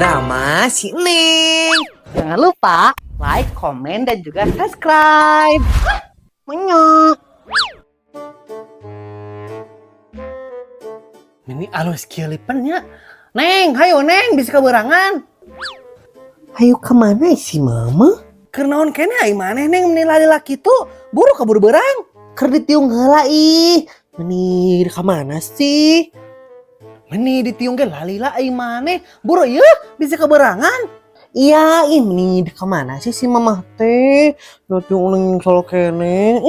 drama si Neng. Jangan lupa like, komen, dan juga subscribe. Monyok. Ini alus kilipannya. Neng, hayo Neng, bisa keberangan. Hayu kemana si mama? Kernaon kene ai maneh Neng menilai laki tuh buru kabur berang. Kredit tiung heula ih. Meni kemana sih? Meni ditiung ge lalila ai maneh. Buru ieu bisa keberangan. Iya, ini kemana sih si mama teh? Tiung neng solo kene.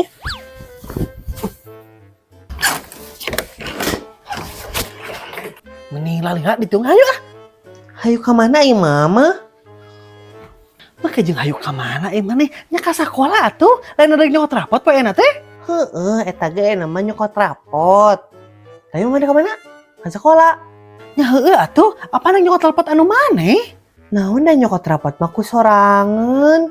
Meni lalila ditiung hayu ah. Hayu kemana ih mama? Maka jeung hayu ka mana maneh? Nya ka sakola atuh. Lain ada nyokot rapot poe euna teh. Heeh, eta ge namanya nyokot rapot. Hayu mana kemana? Ka sekolah. Nya heueuh atuh, apa nang nyokot rapot anu maneh? Naon da nyokot rapot mah ku sorangan.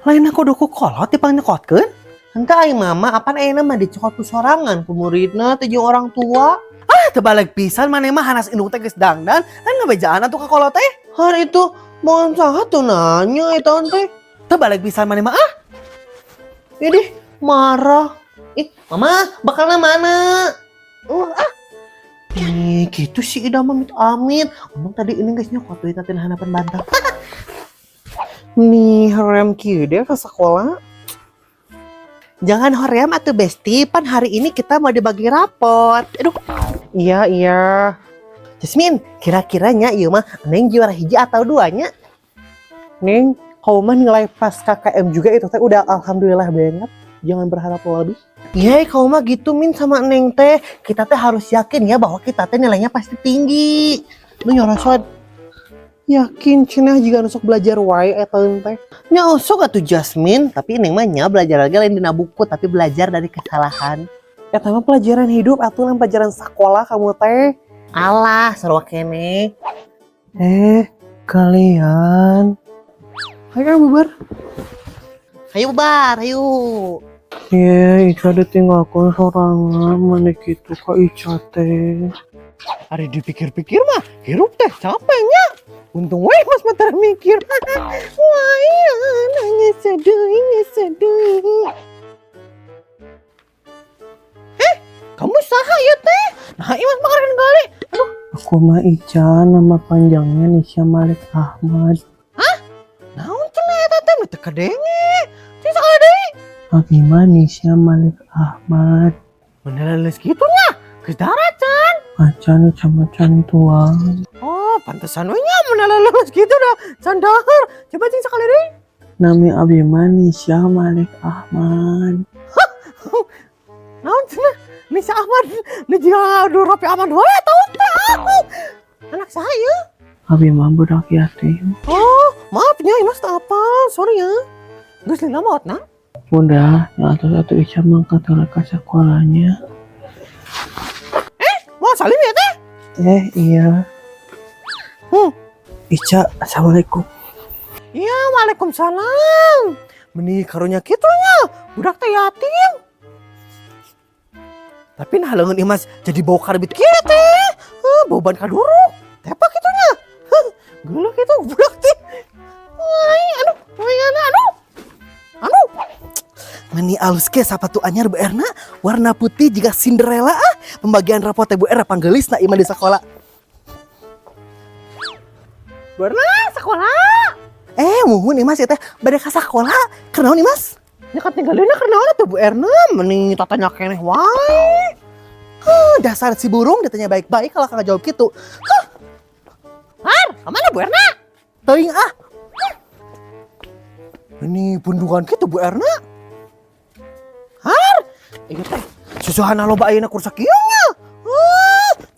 Lain aku kudu kolot dipang nyokotkeun. Henteu ai mama, apan ayeuna mah dicokot ku sorangan ku muridna teh jeung orang tua. Ah, teu balik pisan maneh mah hanas indung teh geus dangdan, dan ngabejaan atuh ka kolot teh. Hari itu mohon saha tuh nanya eta teh. Teu balik pisan maneh mah ah. Idih, marah. Ih, mama, bakalna mana? Gitu sih Ida amit-amit. Emang tadi ini guys nyokot tuh tadi hanapan bantal. Nih, hoream kieu deh ke sekolah. Jangan hoream atuh besti, pan hari ini kita mau dibagi rapot. Aduh. Iya. Jasmine, kira-kiranya ieu mah Neng juara hiji atau duanya? Neng, kau mah nilai pas KKM juga itu teh udah alhamdulillah banget. Jangan berharap lebih. Iya, kau mah gitu Min sama Neng teh. Kita teh harus yakin ya bahwa kita teh nilainya pasti tinggi. Lu nyorosot. Yakin cenah jika nusuk belajar wae eta teh. Nya osok atuh Jasmine, tapi Neng mah nya belajar lagi lain dina buku tapi belajar dari kesalahan. Eta mah pelajaran hidup atuh lain pelajaran sekolah kamu teh. Alah, sarua kene. Kalian. Ayo bubar. Ayo bubar, ayo. Ya, Ica ditinggalkan sorangan mana gitu Kak Ica teh. Ari dipikir-pikir mah hirup teh capeknya. Untung we Mas Matar mikir. Wah, nanya sedih. Kamu saha ya teh? Nah, Imas makaran kali. Aduh, Aku mah Ica, nama panjangnya Nisha Malik Ahmad. naon cenah eta teh teu kadenge. Cing sakali deui. Abi mah Nisha Malik Ahmad. Beneran leus kitu nya? Geus daracan. Macan macan tuang. Oh, pantesan we nya beneran leus kitu dah. Can dahar. Coba cing sakali deui. Nami Abi mah Nisha Malik Ahmad. Naon cenah? Nisa Ahmad, ini juga Rapi Ahmad wae tau teh. Anak saya. Abi mah budak yatim. Oh, maaf nya Imas tak apa. Sorry ya. Geus lila maot na. Udah, yang satu Ica mangkat ke sekolahnya. Mau salim ya teh? Iya. Ica, assalamualaikum. Iya, waalaikumsalam. Meni karunya kitu nya, budak teh yatim. Tapi nah leungeun Imas jadi bau karbit kieu teh. Bau ban kaduruk. Tepak kitu nya. Geuleuh kitu budak teh. Anu. Meni alus ke sapatu anyar Bu Erna, warna putih jika Cinderella ah. Pembagian rapot teh Bu Erna panggelisna iman di sekolah. Bu Erna, sekolah. Muhun Imas ya teh bade ka sekolah. Kenaon Imas? Nyekat ninggalina kenaon atuh Bu Erna? Meni tatanya keneh wae. Dasar si burung ditanya baik-baik kalau kagak jawab gitu. Har, kemana Bu Erna? Teuing ah. Ini bundungan gitu Bu Erna. Har, ieu teh susuhana loba ayeuna kursa kieu nya.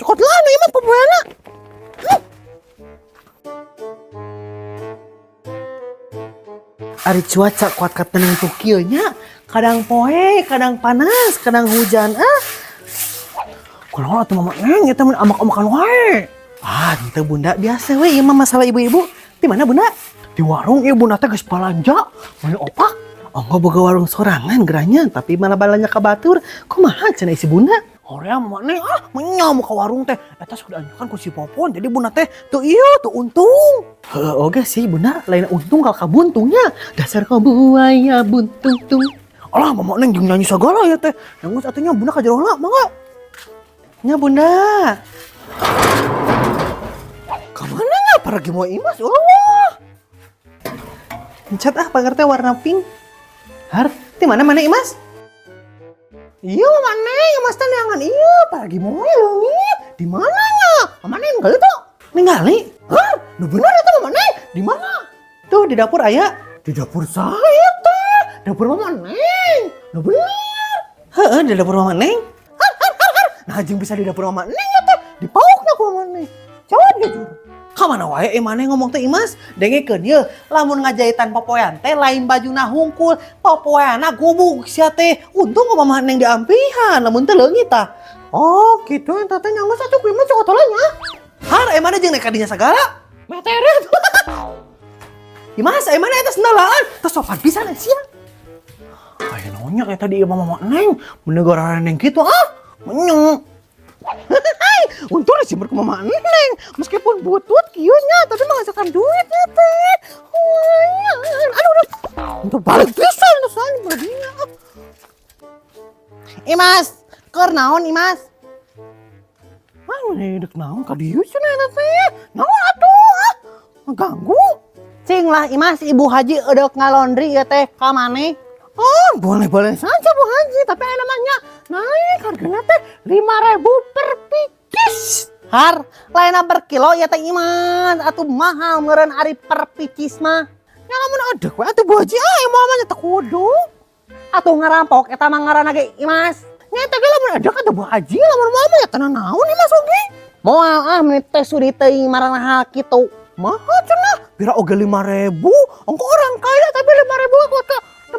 Cokot lah anu Imas Bu Erna. Ari cuaca kuat katening tuh kieu nya. Kadang poe, kadang panas, kadang hujan. Kunaon atuh Mama Neng eta mun amak-amakan wae. Henteu Bunda, biasa we ieu mah masalah ibu-ibu. Di mana Bunda? Di warung ieu Bunda teh geus balanja. Mun opak, boga warung sorangan geranya, tapi malah balanya ka batur. Kumaha cenah isi Bunda? Hoream mana menyam ke warung teh. Eta sudah anjukan ku si Popon. Jadi bunda teh tuh iya tuh untung. Oke sih benar. Lain untung kalau kabuntungnya. Dasar kau buaya buntung-tung. Alah mama neng jeung nyanyi segala ya teh. Yang atunya bunda kajerola mangga. Nya bunda. Kamana nya pergi mau imas Allah. Cat pagar teh warna pink. Har, di mana imas? Iya mama neng, imas teh neangan iya. Pergi mau leungit. Di mananya? Mama neng ninggali tuh. Ninggali? Hah? Nu bener itu mama neng. Di mana? Tuh di dapur aya. Di dapur saya teh. Dapur mama neng. Nu bener. Heeh, di dapur mama neng. Nah, jeung bisa di dapur mama neng ya teh. Dipaukna ku mama neng. Jawab jujur. Kamana wae emane ngomong teh Imas? Dengekeun yeuh, lamun ngajahitan popoean teh lain bajuna hungkul, popoeanna gubuk sia teh. Untung mama neng diampihan lamun teh leungit tah. Oh, kitu eta teh nyanggeus atuh ku Imas cok tolanya. Har emane jeung neka dinya sagala? Meteret. Imas emane eta sendalaan? Teu sopan pisan sia. Aya naonnya eta di mama neng, menegara neng kitu menyeng. Untung disimpen ke mama neng, meskipun butut kieunya, tapi menghasilkan duitnya teh. Aduh, untuk balik pisan tuh soalnya berdinya. Imas, keur naon Imas? Mana dek naon ka dieu cenah eta teh? Naon atuh? Ngaganggu. Cing lah Imas, Ibu Haji udah ngalondri ya teh ka maneh. Oh, boleh-boleh saja Bu Haji, tapi namanya naik harganya teh 5.000 per picis. Har, lainna per kilo ya teh Imas, atuh mahal meureun ari per picis mah. Ya lamun adek we atuh Bu Haji moal mah teh kudu. Atuh ngarampok eta mah ngaranna ge Imas. Nya teh lamun adek atuh Bu Haji lamun moal mah ya teu naon Imas oge. Moal menit teh sudi teuing marana hal kitu. Mahal cenah, bira oge 5.000. Engko orang kaya tapi 5.000 kuat ka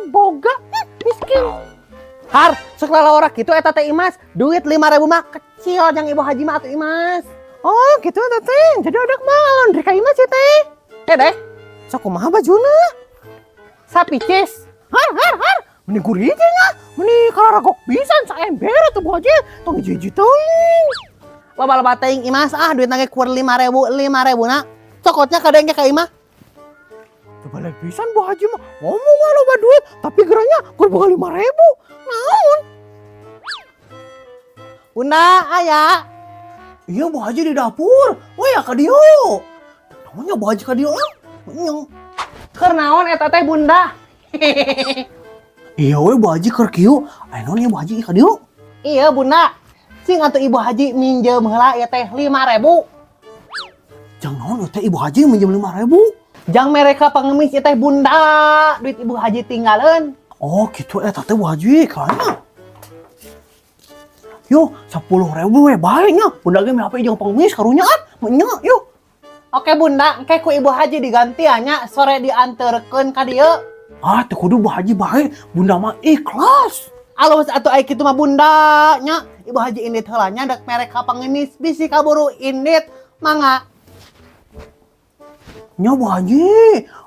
boga, miskin. Har, sekala ora kitu eta teh Imas, duit 5.000 mah kecil jeung Ibu Haji mah atuh Imas. Oh, gitu eta teh. Jadi odak mah laundry ka Imas ya teh. Deh, Sok kumaha bajuna? sapicis. Har. Mending gurih nya. Mending kararagok pisan saember atuh Bu Haji. Tong hiji-hiji teuing. Loba-loba teuing Imas duit nage kur 5.000 na. Cokotnya kadenge ka Imah. Balik pisan Bu Haji mah ngomong mah loba duit, tapi geranya kur boga 5.000. Naon? Bunda, aya. Iya Bu Haji di dapur. Weh ka dieu. Naonnya Bu Haji ka dieu? Menyeng. Keur naon eta teh Bunda? Iya we Bu Haji keur kieu. Aya naon ya Bu Haji ka dieu? Iya Bunda. Cing atuh Ibu Haji minjem heula ya teh 5.000. Jang naon teh Ibu Haji minjem 5.000? Jang mereka pengemis ya teh Bunda, duit Ibu Haji tinggalin. Oh gitu eta teh Bu Haji kana. Yo 10.000 we bae nya. Bunda ge HP jeung pengemis karunya nya yo. Oke Bunda, engke ku Ibu Haji diganti nya sore dianterkeun ka dieu. Teu kudu Bu Haji bae, Bunda mah ikhlas. Alus atuh aya kitu mah Bunda nya. Ibu Haji indit heula nya dak mereka pengemis bisi kaburu indit mangga. Nya Bu Haji,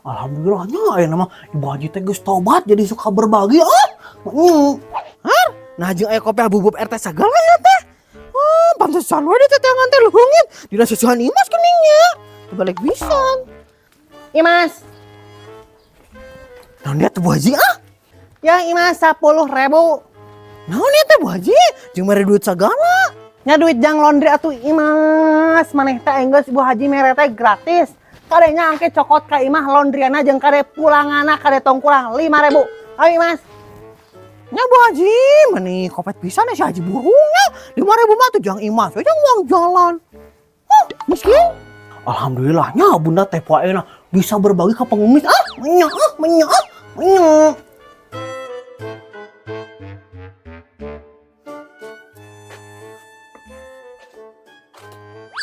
alhamdulillahnya aya nama Ibu Haji teh geus tobat jadi suka berbagi Har, nah jeung aya kopi bubuk RT sagala ya teh. Pantesan we ditetengan teh leungit. Dina susuhan Imas keningnya. Teu balik pisan. Imas, Naon dia teh Bu Haji yang Imas 10.000. Naon dia teh Bu Haji? Jeung mere duit sagala. Nya duit jang laundry atuh Imas. Maneh teh enggeus Ibu Haji mere teh gratis. Kadenya angke cokot ka Imah laundryana jeung kade pulangana kade tong kurang 5.000. Ayo Mas. Nya Bu Haji, meni kopet pisan si Haji burungnya. 5.000 mah tuh jang Imas, we jang uang jalan. Miskin. Alhamdulillahnya Bunda teh poeena bisa berbagi ke pengemis. Menyak.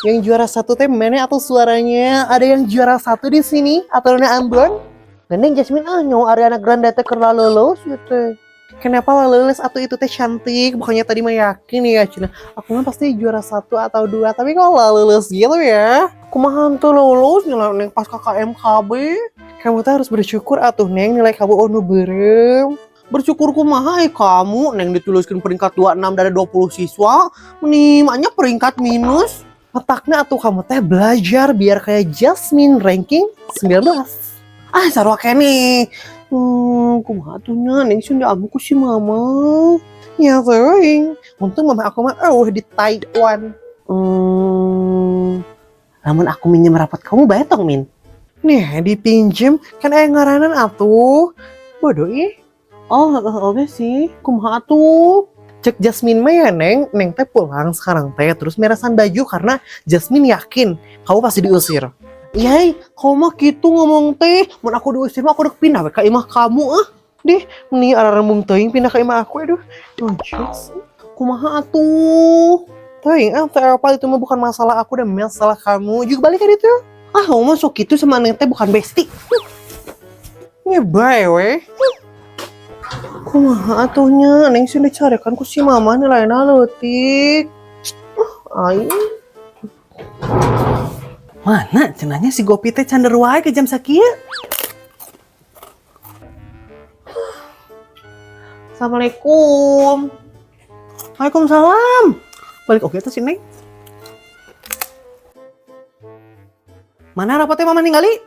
Yang juara satu teh mana atau suaranya? Ada yang juara satu di sini atau Nona Ambon? Gandeng Jasmine nyawa Ariana Grande teh keur lulus gitu. Kenapa lulus atau itu teh cantik? Bukannya tadi mah yakin ya Cina. Aku mah pasti juara 1 atau 2. Tapi kalau lulus gitu ya. Kumaha tuh lulus nilai pas KKMKB. Kamu tuh harus bersyukur atuh Neng nilai kamu nu beureum. Bersyukur kumaha kamu neng dituliskan peringkat 26 dari 20 siswa, menimanya peringkat minus. Letaknya atuh kamu teh belajar biar kayak Jasmine ranking 19. Sarua kene. Kumaha atuhnya neng sunda aku ku si mama. Ya sering. Untung mama aku mah di Taiwan. Namun aku minjem rapat kamu bayar tong Min. Nih dipinjem kan ngaranan atuh. Bodoh ih. Oke sih, kumaha tuh. Cek Jasmine mah ya Neng teh pulang sekarang teh terus meresan baju karena Jasmine yakin kamu pasti diusir. Iya, kamu mah gitu ngomong teh, mun aku diusir mah aku udah pindah ke imah kamu Deh, mending ararembung teuing pindah ke imah aku aduh. Jess, kumaha atuh. Teuing apa itu mah bukan masalah aku dan masalah kamu. Juga balik kan itu. Kamu mah sok gitu sama Neng teh bukan bestie. Ngebay weh. Kumaha atuhnya neng sih dicarekan ku si mama nih lainna leutik. Aing. Mana cenanya si Gopi teh cander wae ke jam sakieu? Assalamualaikum. Waalaikumsalam. Balik oke tuh si Neng. Mana rapotnya mama ninggali?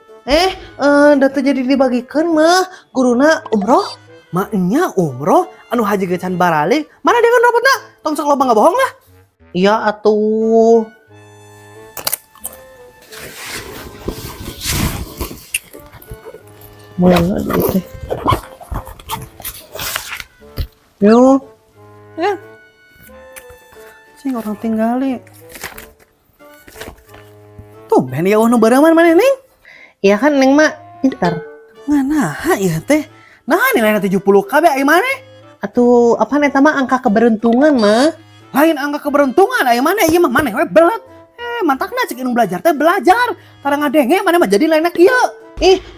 Data jadi dibagikeun mah guruna umroh. Maknya umroh anu haji gecan baralik. Mana dia kan rapotna? Tong sok loba bohong lah. Iya atuh. Mana dia teh? Yo, Ya. Sing orang tinggali. Tuh, ben ya nu baraman mana Neng? iya kan neng mah pintar. Nganaha ieu teh? Nah nilainya 70 KB aya maneh? Atuh apa eta mah angka keberuntungan mah? Lain angka keberuntungan aya maneh ieu mah maneh we belet. Mantakna cek anu belajar teh belajar. Tara ngadenge maneh mah jadi lainna kieu.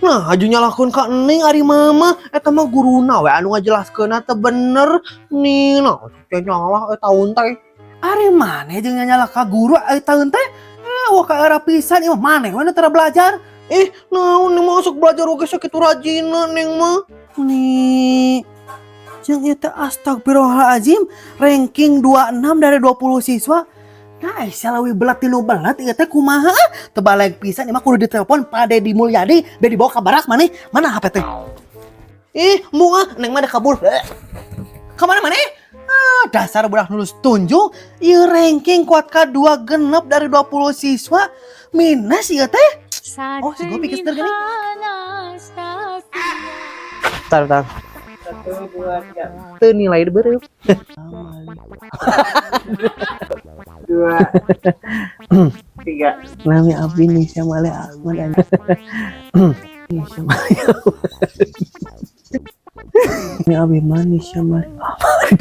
Nah aju nyalahkeun ka neng ari mama eta mah guruna we anu ngajelaskeunna teh bener. Nih nah teh nyalah eta teh. Ari maneh jeung nyalah ka guru eta teh? Wah ka era pisan ieu maneh we tara belajar. Naon nih masuk belajar oge sakitu rajinna neng mah. Nih, jeung ieu teh astagfirullahalazim, ranking 26 dari 20 siswa. Nah, salawi belat 13 ieu teh kumaha? Teu balik pisan ieu mah kudu ditelepon Pak Dedi Mulyadi, biar dibawa ka barak maneh. Mana HP teh? Neng mah ada kabur. Ka mana maneh? Dasar budak lulus tunjuk, ieu ranking kuat ka 2 genep dari 20 siswa. Minus ieu teh. Oh, si Gopi keseter gini. Tar. 1, 2, 3. Teu nilai beureup. 2, 3. Nami abdi Nisha Male Ahmad Nisha Male Nami Abiman Nisha Malik Ahmad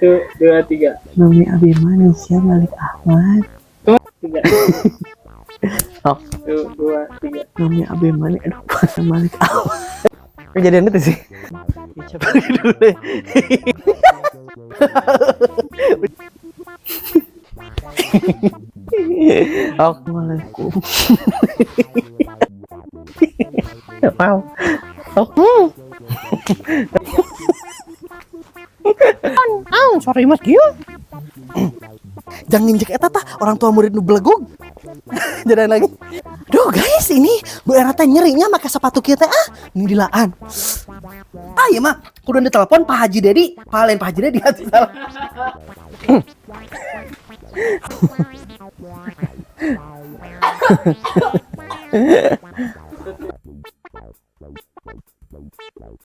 1, 2, 3. Nami Abiman Nisha Malik Ahmad 3. Oh. 1, 2, 3. Nami Abiman Malik Ahmad. Kejadian itu sih. Coba dulu deh. Assalamualaikum. Wow. Sorry mas Gio. Jangan injek eta tah orang tua murid nu belegog. Jalan lagi. Duh guys, ini Bu Era teh nyerinya make sepatu kieu teh ini dilaan. Iya mah kudu ditelepon Pak Haji Dedi, lain Pak Haji Dedi atuh salah.